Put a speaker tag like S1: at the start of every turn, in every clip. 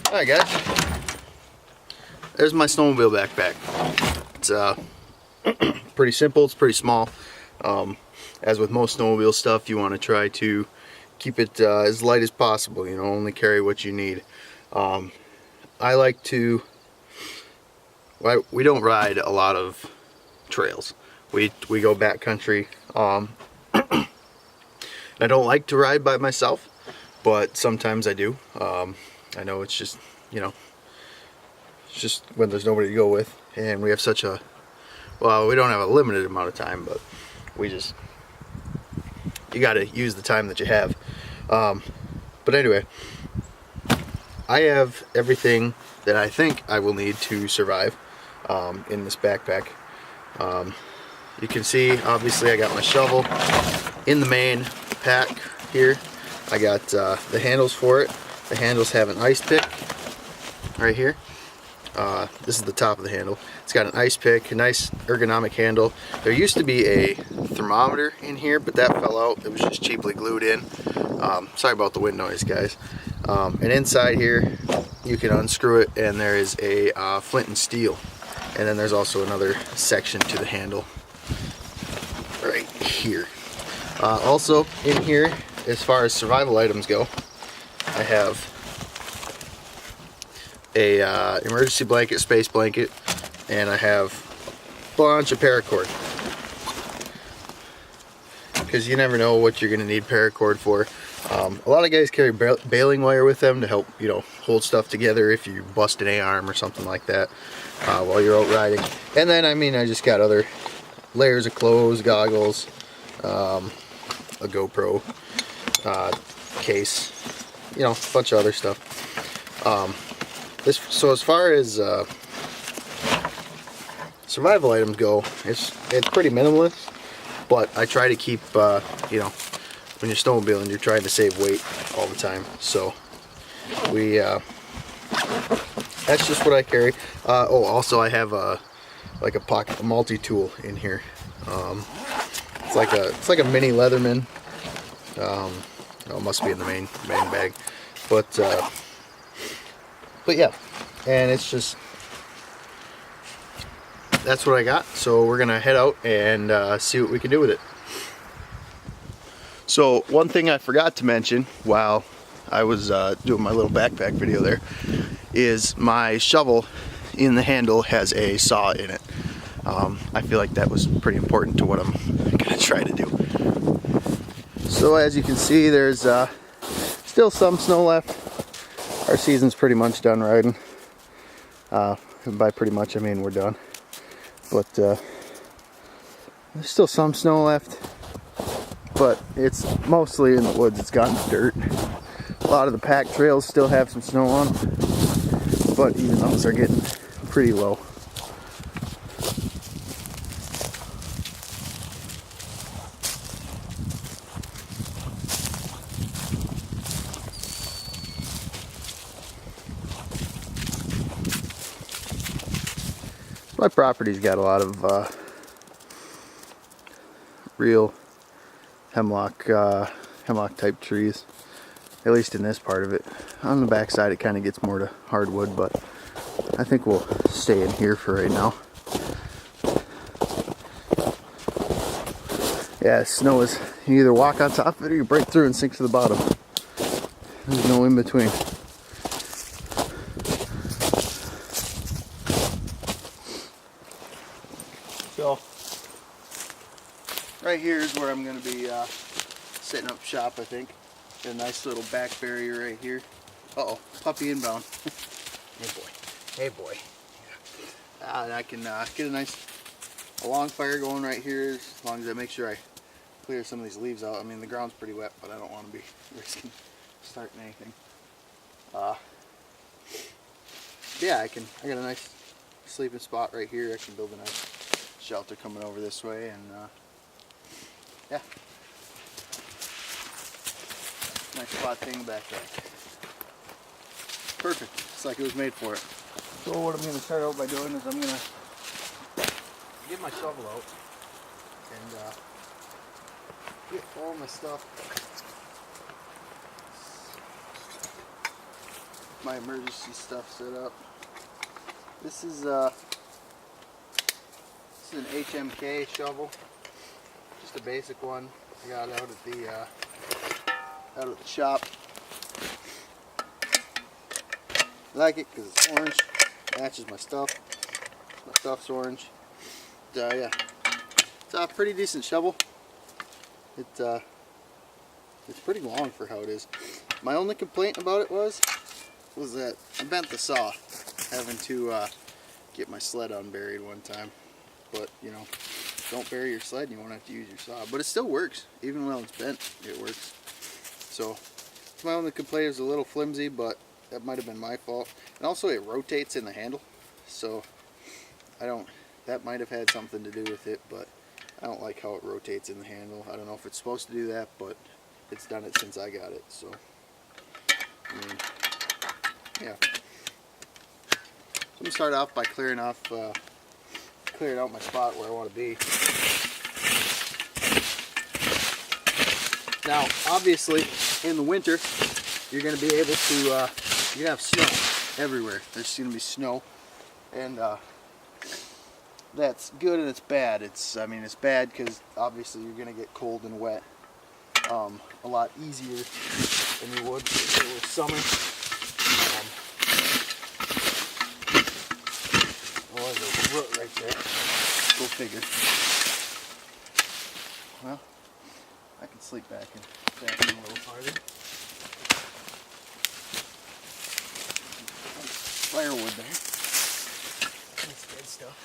S1: Alright guys, there's my snowmobile backpack. It's pretty simple, it's pretty small. As with most snowmobile stuff, you want to try to keep it as light as possible, you know, only carry what you need. I like to, we don't ride a lot of trails. We go backcountry. I don't like to ride by myself, but sometimes I do. I know it's just, you know, it's just when there's nobody to go with, and we have such a, well, we don't have a limited amount of time, but we just, you got to use the time that you have. But anyway, I have everything that I think I will need to survive in this backpack. You can see, obviously, I got my shovel in the main pack here. I got the handles for it. The handles have an ice pick right here. This is the top of the handle. It's got an ice pick, a nice ergonomic handle. There used to be a thermometer in here, but that fell out. It was just cheaply glued in. Sorry about the wind noise, guys. And inside here, you can unscrew it, and there is a flint and steel. And then there's also another section to the handle right here. Also in here, as far as survival items go, I have a emergency blanket, space blanket, and I have a bunch of paracord, because you never know what you're going to need paracord for. A lot of guys carry baling wire with them to help, you know, hold stuff together if you bust an A-arm or something like that while you're out riding. And then, I mean, I just got other layers of clothes, goggles, a GoPro case, you know, a bunch of other stuff. So as far as survival items go, it's pretty minimalist, but I try to keep, you know, when you're snowmobiling, you're trying to save weight all the time. So that's just what I carry. Oh, also I have like a pocket, a multi-tool in here. It's like a mini Leatherman. Oh, it must be in the main bag, but yeah, and it's just, that's what I got. So we're gonna head out and see what we can do with it. So one thing I forgot to mention while I was doing my little backpack video there is my shovel in the handle has a saw in it. I feel like that was pretty important to what I'm gonna try to do. So as you can see, there's still some snow left. Our season's pretty much done riding. By pretty much I mean we're done. But there's still some snow left. But it's mostly in the woods. It's gotten dirt. A lot of the pack trails still have some snow on, but even those are getting pretty low. My property's got a lot of real hemlock type trees, at least in this part of it. On the back side it kind of gets more to hardwood, but I think we'll stay in here for right now. Yeah, snow is, you either walk on top of it or you break through and sink to the bottom. There's no in between. So right here is where I'm going to be setting up shop, I think. Got a nice little back barrier right here. Uh-oh, puppy inbound. Hey boy, hey boy. And I can get a long fire going right here, as long as I make sure I clear some of these leaves out. I mean, the ground's pretty wet, but I don't want to be risking starting anything. Yeah, I got a nice sleeping spot right here. I can build a nice shelter coming over this way, and yeah, nice spot thing in the backpack. Perfect. It's like it was made for it. So what I'm going to start out by doing is I'm going to get my shovel out and get all my stuff my emergency stuff set up. This is an HMK shovel, just a basic one I got out at the shop. I like it because it's orange, matches my stuff. My stuff's orange. Yeah, it's a pretty decent shovel. It's pretty long for how it is. My only complaint about it was that I bent the saw, having to get my sled unburied one time. But you know, don't bury your sled, you won't have to use your saw. But it still works, even when it's bent, it works. So my only complaint is a little flimsy, but that might have been my fault. And also it rotates in the handle, so that might have had something to do with it, but I don't like how it rotates in the handle. I don't know if it's supposed to do that, but it's done it since I got it, so I mean, yeah. So I'm gonna start off by clearing out my spot where I want to be. Now, obviously, in the winter, you're going to be able to, you're going to have snow everywhere. There's going to be snow, and that's good and it's bad. I mean, it's bad because obviously you're going to get cold and wet a lot easier than you would in the summer. Oh, there's a root right there. Go figure. Well, I can sleep back in a little farther. Firewood there. That's good stuff.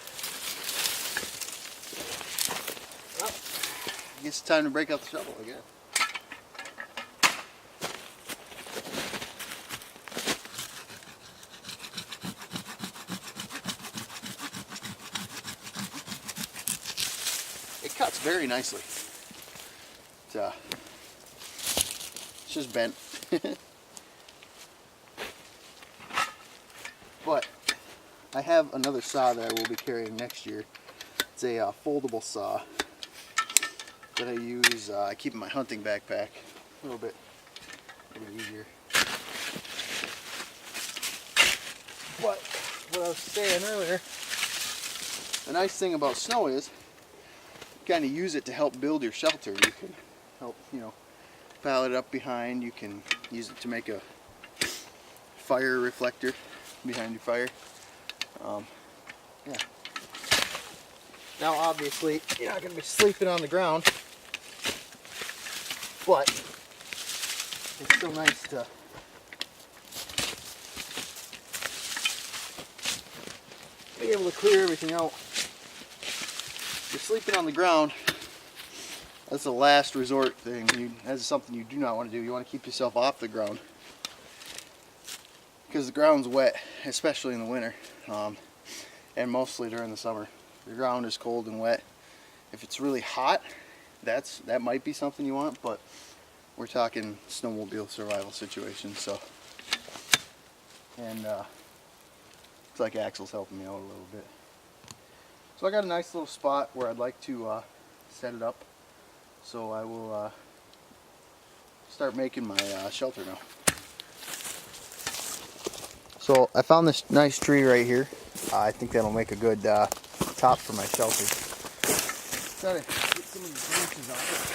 S1: Well, I guess it's time to break out the shovel again. It cuts very nicely. It's just bent. But I have another saw that I will be carrying next year. It's a foldable saw that I use. I keep in my hunting backpack. A little bit easier. But what I was saying earlier, the nice thing about snow is you kind of use it to help build your shelter. You can help, pile it up behind. You can use it to make a fire reflector behind your fire. Yeah. Now obviously you're not going to be sleeping on the ground, but it's still nice to be able to clear everything out. If you're sleeping on the ground, that's the last resort thing. That is something you do not want to do. You want to keep yourself off the ground, because the ground's wet, especially in the winter, and mostly during the summer. The ground is cold and wet. If it's really hot, that might be something you want, but we're talking snowmobile survival situation. So, and looks like Axel's helping me out a little bit. So I got a nice little spot where I'd like to set it up. So I will start making my shelter now. So I found this nice tree right here. I think that'll make a good top for my shelter. Try to get some of the branches off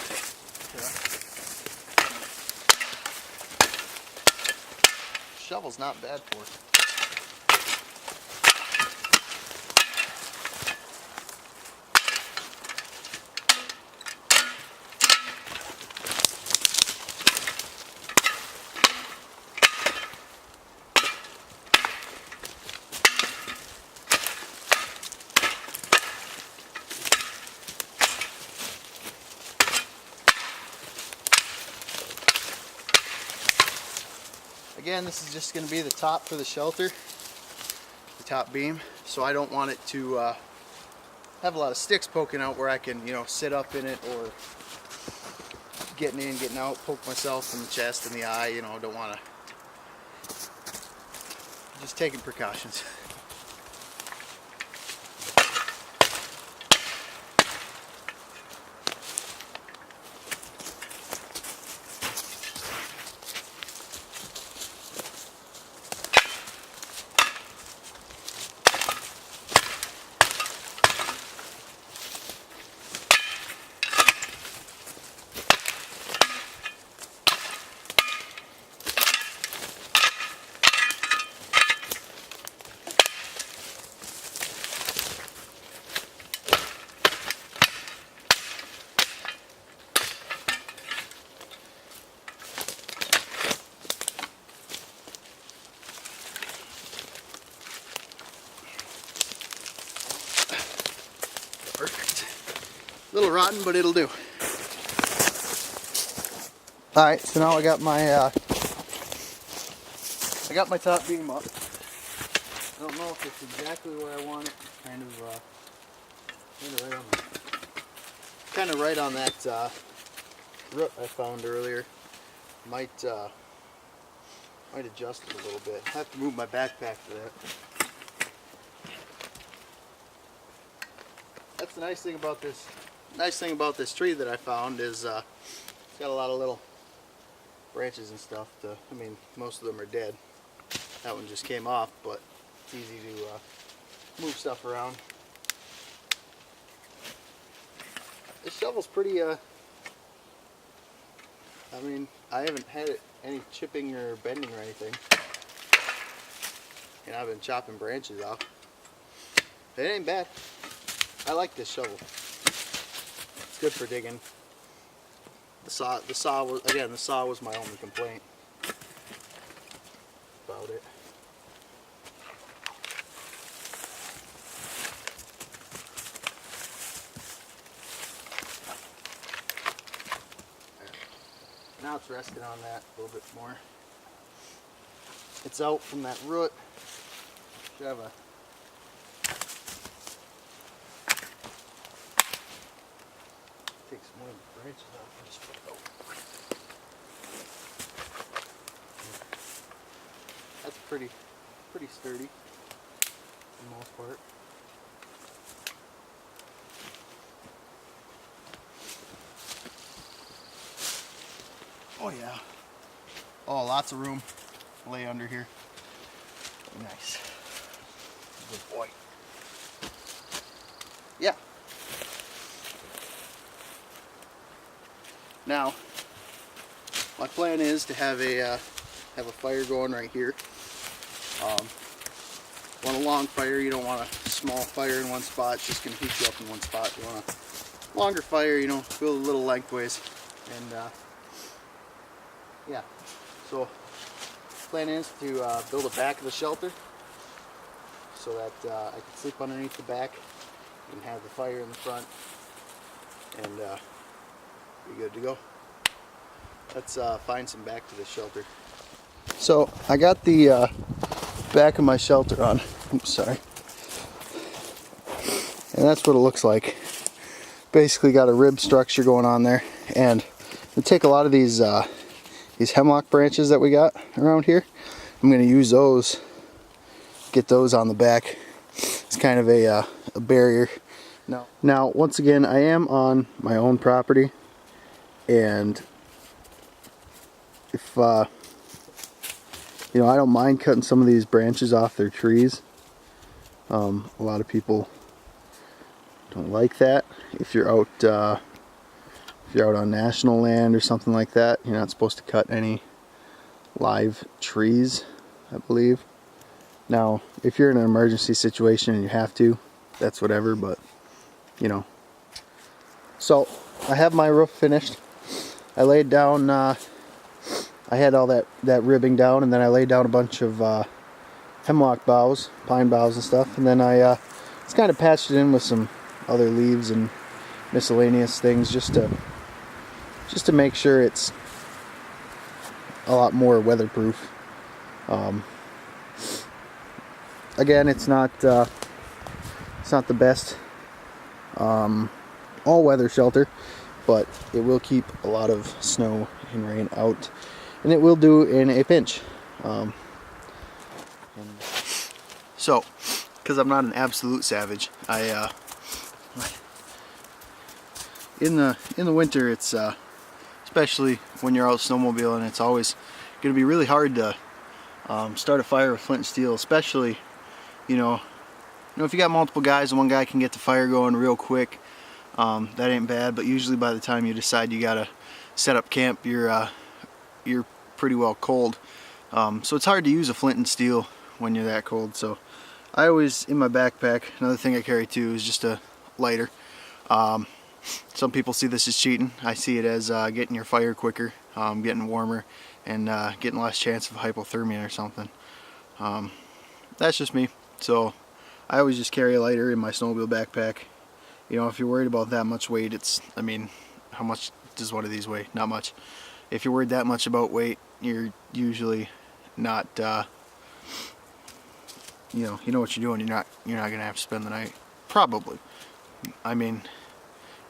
S1: it. Shovel's not bad for it. Again, this is just going to be the top for the shelter, the top beam, so I don't want it to have a lot of sticks poking out where I can, sit up in it or getting in, getting out, poke myself in the chest and the eye. Don't want to. Just taking precautions. little rotten, but it'll do. Alright, so now I got my top beam up. I don't know if it's exactly where I want it. Kind of right on that root I found earlier. Might adjust it a little bit. I have to move my backpack for that. That's the nice thing about this. Nice thing about this tree that I found is it's got a lot of little branches and stuff. I mean, most of them are dead. That one just came off, but it's easy to move stuff around. This shovel's pretty. I mean, I haven't had any chipping or bending or anything, and I've been chopping branches off. It ain't bad. I like this shovel. It's good for digging. The saw was my only complaint about it. Now it's resting on that a little bit more. It's out from that root. Should have a take some more of the branches out first. That's pretty sturdy for the most part. Oh yeah. Oh, lots of room to lay under here. Nice. Good boy. Yeah. Now, my plan is to have a fire going right here. Want a long fire. You don't want a small fire in one spot. It's just going to heat you up in one spot. You want a longer fire, you know, build a little lengthways. And yeah, so plan is to build a back of the shelter so that I can sleep underneath the back and have the fire in the front, and be good to go. Let's find some back to the shelter. So I got the back of my shelter on. Oops, sorry. And that's what it looks like. Basically got a rib structure going on there, and we take a lot of these hemlock branches that we got around here. I'm going to use those, get those on the back. It's kind of a barrier. Now, once again, I am on my own property, and if you know, I don't mind cutting some of these branches off their trees. A lot of people don't like that. If you're out on national land or something like that, you're not supposed to cut any live trees, I believe. Now, if you're in an emergency situation and you have to, that's whatever, but you know. So I have my roof finished. I laid down, I had all that ribbing down, and then I laid down a bunch of hemlock boughs, pine boughs and stuff, and then I just kind of patched it in with some other leaves and miscellaneous things just to make sure it's a lot more weatherproof. Again, it's not the best all-weather shelter, but it will keep a lot of snow and rain out, and it will do in a pinch. So, because I'm not an absolute savage, I in the winter, it's especially when you're out snowmobiling, it's always going to be really hard to start a fire with flint and steel, especially you know if you got multiple guys and one guy can get the fire going real quick. That ain't bad, but usually by the time you decide you gotta set up camp, you're pretty well cold. So it's hard to use a flint and steel when you're that cold. So I always, in my backpack, another thing I carry too is just a lighter. Some people see this as cheating. I see it as getting your fire quicker, getting warmer, and getting less chance of hypothermia or something. That's just me. So I always just carry a lighter in my snowmobile backpack, You know, if you're worried about that much weight, I mean, how much does one of these weigh? Not much. If you're worried that much about weight, you're usually not, you know what you're doing. You're not gonna have to spend the night. Probably. I mean,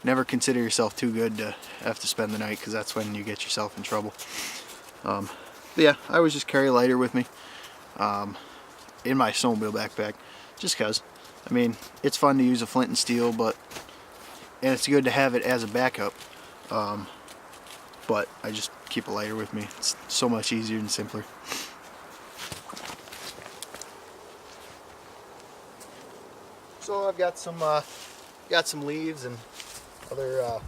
S1: never consider yourself too good to have to spend the night, because that's when you get yourself in trouble. But yeah, I always just carry a lighter with me in my snowmobile backpack, just cause. I mean, it's fun to use a flint and steel, and it's good to have it as a backup. But I just keep a lighter with me. It's so much easier and simpler. So I've got some leaves and other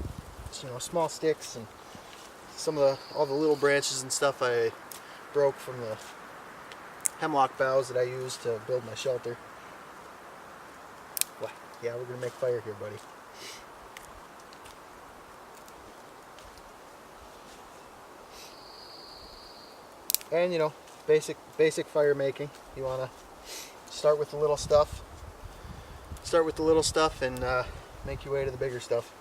S1: small sticks, and all the little branches and stuff I broke from the hemlock boughs that I used to build my shelter. Well, yeah, we're gonna make fire here, buddy. And you know, basic fire making. You wanna start with the little stuff. Start with the little stuff and make your way to the bigger stuff.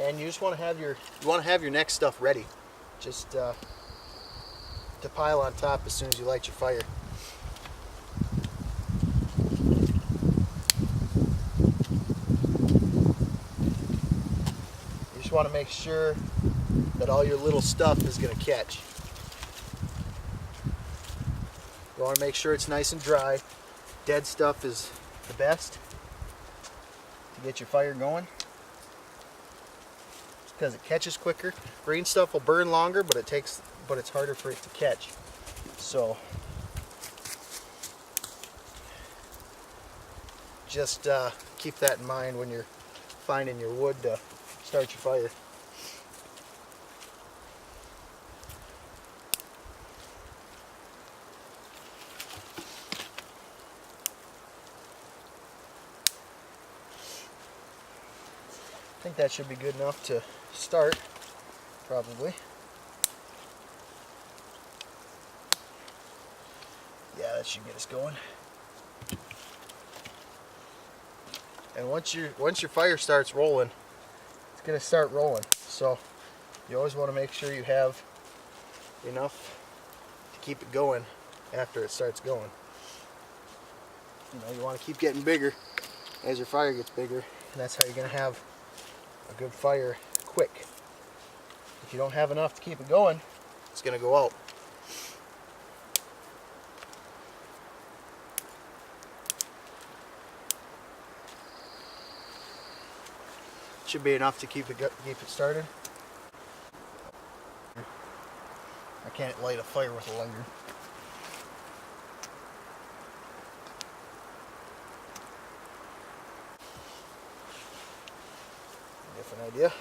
S1: And you just want to have your next stuff ready, just to pile on top as soon as you light your fire. You just want to make sure that all your little stuff is going to catch. You want to make sure it's nice and dry. Dead stuff is the best to get your fire going, because it catches quicker. Green stuff will burn longer, but it's harder for it to catch. So just keep that in mind when you're finding your wood to start your fire. I think that should be good enough to start, probably. Yeah, that should get us going. And once your fire starts rolling, it's going to start rolling. So you always want to make sure you have enough to keep it going after it starts going. You know, you want to keep getting bigger as your fire gets bigger, and that's how you're going to have a good fire quick. If you don't have enough to keep it going, it's going to go out. Should be enough to keep it started. I can't light a fire with a lighter. Different idea.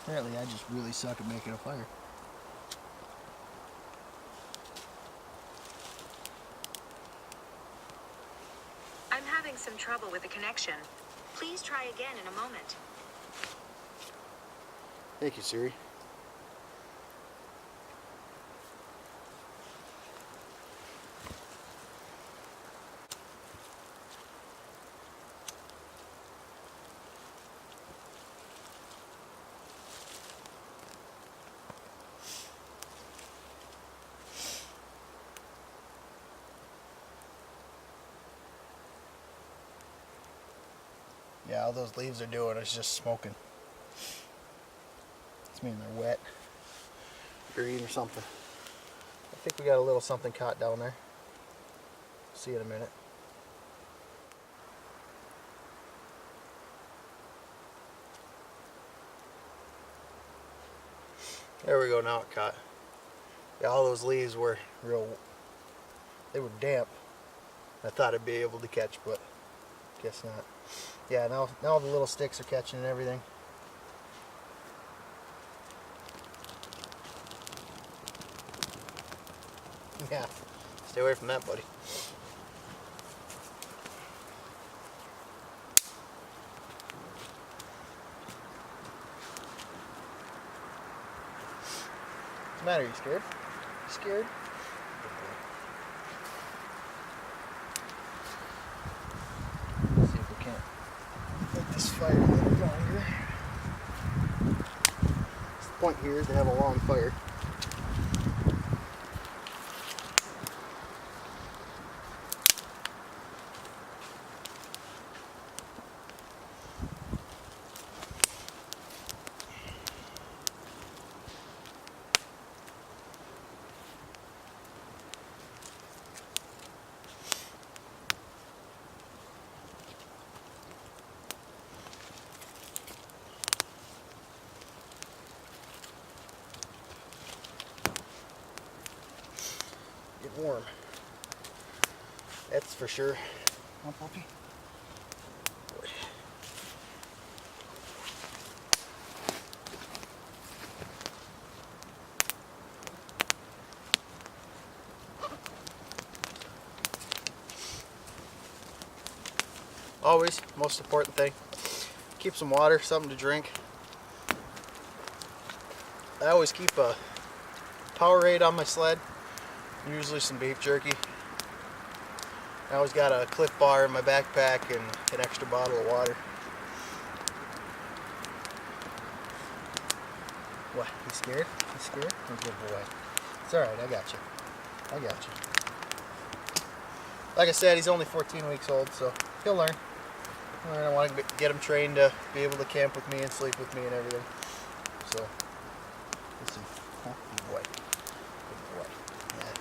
S1: Apparently I just really suck at making a fire.
S2: I'm having some trouble with the connection. Please try again in a moment.
S1: Thank you, Siri. Yeah, all those leaves are doing is just smoking. It's meaning they're wet, green or something. I think we got a little something caught down there. See in a minute. There we go, now it caught. Yeah, all those leaves were they were damp. I thought I'd be able to catch, but guess not. Yeah, now the little sticks are catching and everything. Yeah, stay away from that, buddy. What's the matter? You scared? You scared? Let's see if we can't make this fire a little longer. The point here is to have a long fire. Get warm. That's for sure. Come on, puppy. Boy. Always, most important thing, keep some water, something to drink. I always keep a Powerade on my sled, usually some beef jerky. I always got a Cliff Bar in my backpack and an extra bottle of water. What, you scared? You scared? Oh, good boy. It's alright, I got you. I got you. Like I said, he's only 14 weeks old, so he'll learn. I want to get him trained to be able to camp with me and sleep with me and everything. So, listen. Oh, good boy. Good boy. Yeah.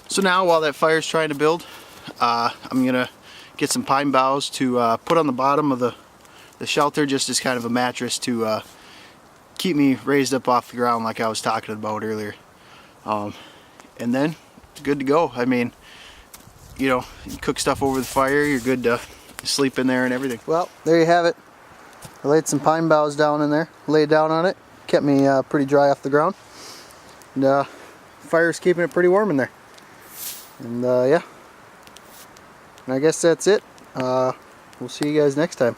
S1: So now, while that fire's trying to build, I'm going to get some pine boughs to put on the bottom of the shelter, just as kind of a mattress to keep me raised up off the ground like I was talking about earlier. And then, good to go. I mean, you know, you cook stuff over the fire, you're good to sleep in there and everything. Well, there you have it. I laid some pine boughs down in there, laid down on it, kept me pretty dry off the ground. And fire's keeping it pretty warm in there. And yeah, and I guess that's it. We'll see you guys next time.